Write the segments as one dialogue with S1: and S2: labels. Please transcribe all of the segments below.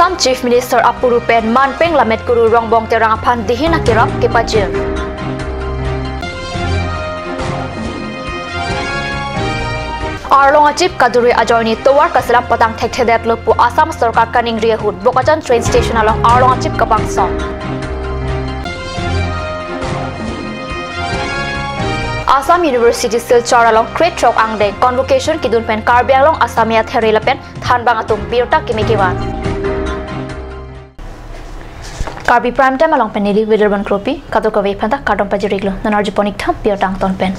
S1: Assam Chief Minister Apurupen Manpeng Lamet Guru Rongbong Terangaphan Dihina Kirap Kepajir. Arlong Achip Kaduri Ajorni Towar Kasalam Patang Tektedet Lupu Assam Sarkar Kaning Riahud Bokajan train station along Arlong Achip Kapangsong. Assam University Silchar along Crate Chok Angde Convocation Kidun Pen Karbi along Assamia Therilapen Thanbang Atum Birta Kimikiwan. Karbi prime time along Penili Wilderban Kropi Katokawe Panta Kadon Pajiriglo Nanarji Ponik Tham Birtang Tonpen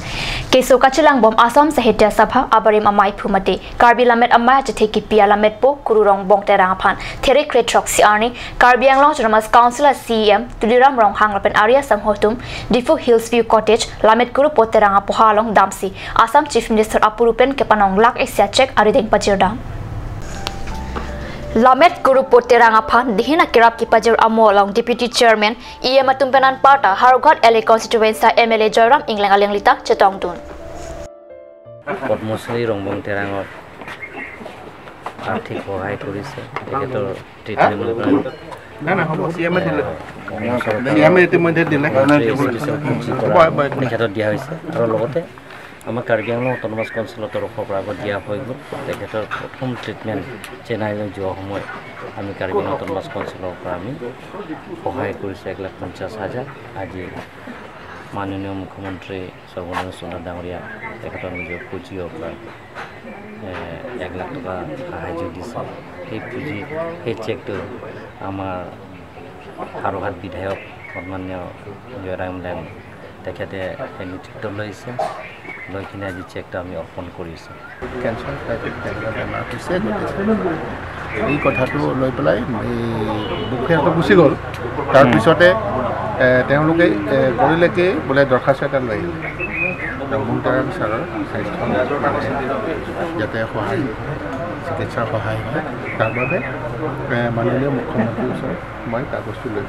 S1: Keso Kachilang Bom Assam Sahitya Sabha Abarim Amai Pumati Karbi Lamet Amai Jateki Pia Lamet Po Kururong Bong Terangaphan There Crate Chok Siarni Karbi Anglong Ramas Councillor CEM Tuliram Rong Hanglapen Area Sanghotum Difu Hillsview Cottage Lamet Guru Poteranga Pohalong Damsi Assam Chief Minister Apurupen Kepanong Lak Asia Check Arideng Pajirdam Lamet Guru Poterangaphan Dihina Kirap Kipajir Amo along Deputy Chairman EM Atumpenan Parta Harugat LA Constituency MLA Joram Inglang Aling Lita Chetongdun
S2: Mostly Rongbong Terangot Arthik Hohai Kurise Eketor Treatment
S3: Nana hobo siya madile. Siya madile dile.
S2: Eketor dia hoise aro logote আমার Karbi Anglong autonomous কাউন্সিলৰ তৰফৰ পৰা দিয়া হৈ গ'ল তেখেতৰ প্ৰথম treatment চেন্নাইলৈ যোৱা সময় আমি কাৰ্বি আংলং অটোনমাস কাউন্সিলৰ পৰা আমি সহায় কৰিছে 1,50,000 আজি মাননীয় মুখ্যমন্ত্ৰী সৰ্বনন্দ সোণোৱাল ডাঙৰীয়া তেখেতৰ নিজৰ পুঁজিৰ পৰা 1 লাখ টকা সাহায্য দিছে সেই চেকটো আমাৰ হাৰুহাট বিধায়ক সন্মানীয় জয়ৰাম লেন তেখেতে নেতৃত্ব লৈছে লৈ কিনে আজি চেকটা আমি অৰ্পণ কৰিছোঁ
S3: কেঞ্চাৰ বেমাৰ হৈছে এই কথাটো লৈ পেলাই বুকেটো গুচি গ'ল তাৰপিছতে তেওঁলোকে কৰিলেকে বোলে দৰখাস্ত এটা লৈ ৰংমুণ্টাৰাম ছাৰৰ স্বাস্থ্য যাতে সহায় চিকিৎসাৰ সহায় হয় তাৰ বাবে মাননীয় মুখ্যমন্ত্ৰীৰ ওচৰত মই কাগজটো লৈ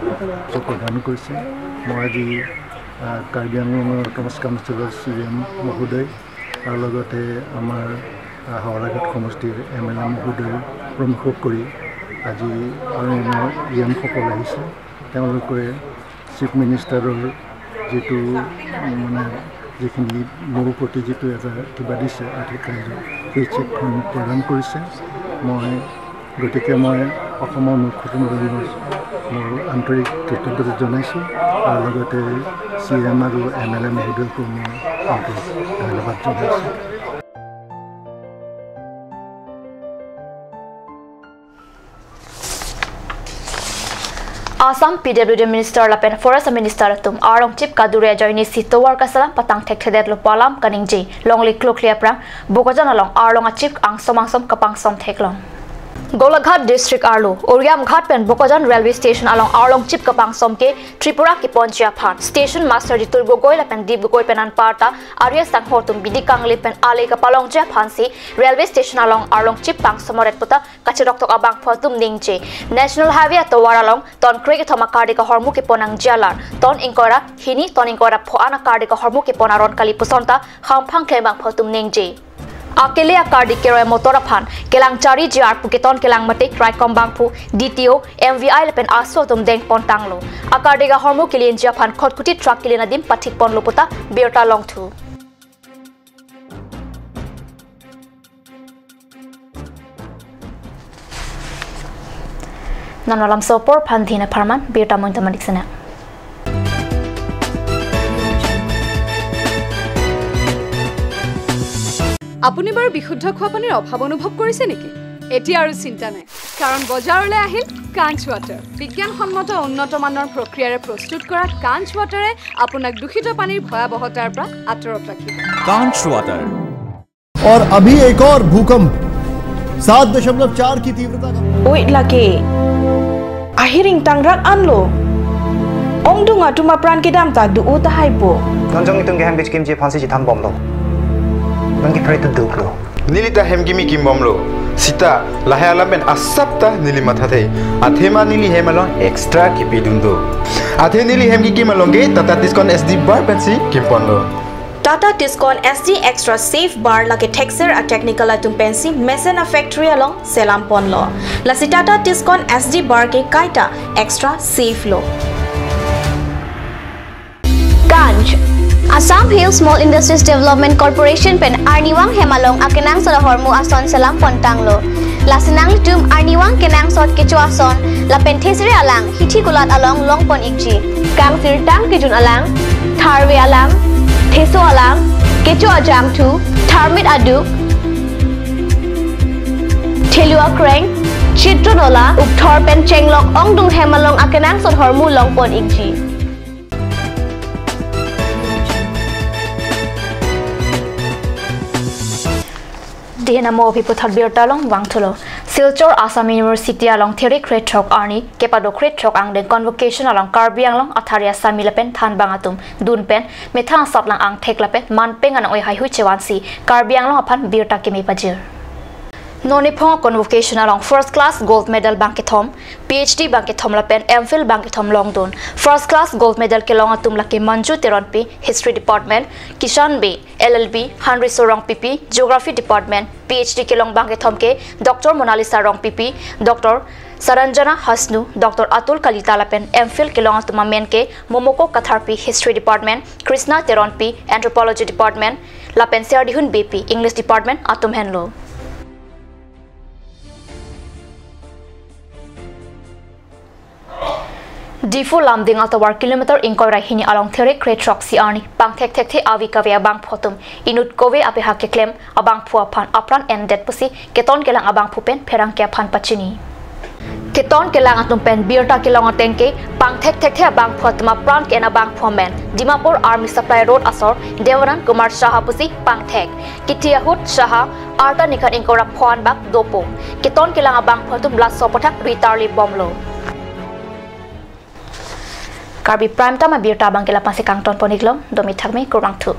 S3: প্ৰদান কৰিছোঁ মই আজি কাৰ্বি আংলঙৰ অটোনমাস কাউন্সিলৰ CM মহোদয় আৰু লগতে আমাৰ হাওৰাঘাট সমষ্টিৰ MLA মহোদয় প্ৰমুখ কৰি আজি অন্যান্য EM-সকল আহিছে তেওঁলোকে চিফ মিনিষ্টাৰৰ যিটো মানে যিখিনি মোৰ প্ৰতি যিটো এটা কিবা দিছে অধিকাৰী সেই চেকখন প্ৰদান কৰিছে মই গতিকে মই অসমৰ মুখ্যমন্ত্ৰীৰ মোৰ আন্তৰিক কৃতজ্ঞতা জনাইছোঁ আৰু লগতে CM আৰু MLA মহোদয়কো মই ধন্যবাদ জনাইছোঁ
S1: Assam PWD Minister Lapen Forest Minister Tum Arong Chip Kadure Joini Sitowar Kasalam Patang Tekthedet Lupalam Kaningji Longli Kloklia Prang Bokajan along Arlong Achip Angsom Kapangsom Theklong Golaghat District Arlo Oriam Ghat Pen Bokajan Railway Station along Arlong Chip Kapangsom ke Tripura ki Ponchia Phan Station Master Ditul Gogoi Lapen Dib Gogoi Penan Parta Arya Sanghotum Bidikangli Pen Ale Kapalong Ja Phansi Railway Station along Arlong Chip Pangsomoret Puta Kachirok Tok Abang Photum Ningche National Highway Towar along Ton Krege Thoma Kardika Hormu ke Ponang Jalar Ton Inkora Hini Ton Inkora Phoana Kardika Hormu ke Ponaron Kali Pusonta Khampang Klebang Photum Ningje Akele akardi keroy motoraphan kelang cari jar puketon kelang matik try kombang pu DTO MVI lepen aso tum deng pontanglo akardi ga hormo kilien japhan khotkuti truck kilena dim pathik pon loputa berta long thu nanalam sopor phanthina pharman berta mointamanik sana
S4: আপুনি বাৰু বিশুদ্ধ খোৱা পানীৰ অভাৱ অনুভৱ কৰিছে নেকি এটি আৰু চিন্তা নাই কাৰণ বজাৰলৈ আহিল কাঞ্চ ওয়াটাৰ বিজ্ঞানসন্মত উন্নত মানৰ প্ৰক্ৰিয়াৰে প্ৰস্তুত কৰা কাঞ্চ ওয়াটাৰে আপোনাক দূষিত পানীৰ ভয়াবহতাৰ পৰা আঁতৰত ৰাখিব
S5: कांच वाटर
S6: और अभी एक और भूकंप 7.4 की तीव्रता का
S7: Wait lagi ahiring tangrak anlo ong dunga tuma pran kedam ta du uta haipo
S8: nonjong itong geham bich kimje phansi ji tham bomlo nongi pray to duklo
S9: nilita hemgimi kim bomlo sita lahalamen asapta nili mathate athema nili hemalong extra kipidundo athe nili hemgi kimalonge tata diskon sd bar pensi kimpondo
S7: Tata Tiscon SD Extra Safe Bar laki texer a technical atum pensi Mesena Factory along Selampon lo. La si Tata Tiscon SD Bar ke kaita extra safe lo.
S5: Ganj Assam Hill Small Industries Development Corporation pen Arniwang Hemalong akenang sa hormu ason Selampon tanglo. La sinang tum Arniwang kenang sot kecu ason la pentesri alang hiti kulat along longpon ikji. Kang sirtang kijun alang Karbi alang Teso alang, kecu ajam tu, tharmit aduk, telua kreng, chitro dola, ukthor pen chenglok ong dung hemalong akenang sot hormu longpon ikji.
S1: Dihenamo piputhar birtalong wangthulo. Silchor Assam University along theory crate chok arni kepado crate chok ang den convocation along Karbi along atharia samilapen than bangatum dunpen methang saplang ang theklapen manpeng an oi hai hui chewansi Karbi along aphan birta kemi pajir Nonipong convocation along first class gold medal bankethom PhD bankethom lapen MPhil bankethom longdon first class gold medal kelong atum laki manju teronpi history department Kishan B LLB Hanri Sorong PP geography department PhD kelong bankethom ke Dr Monalisa Rong PP Dr Saranjana Hasnu Dr Atul Kalita lapen MPhil kelong atuma men ke Momoko Katharpi history department Krishna teronpi anthropology department lapen Siardihun BP English department atum henlo Difu lamding altawar kilometer inkoira hini along theory crate truck si arni bang thek thek the avi kavya bang photum inut kove ape hakke claim abang phua phan apran ended pusi keton kelang abang phupen pherang ke phan pachini keton kelang atum pen birta kelang atengke bang thek thek the abang photma pran ke na bang phomen Dimapur Army Supply Road asor Devaran Kumar Shaha pusi bang thek Kitiahut Shaha arta nikhat inkora phon bak dopo keton kelang abang photum blas sopothak ritarli bomlo Karbi prime time birta bangkela pasi kangton poniklom domi thakme kurang thu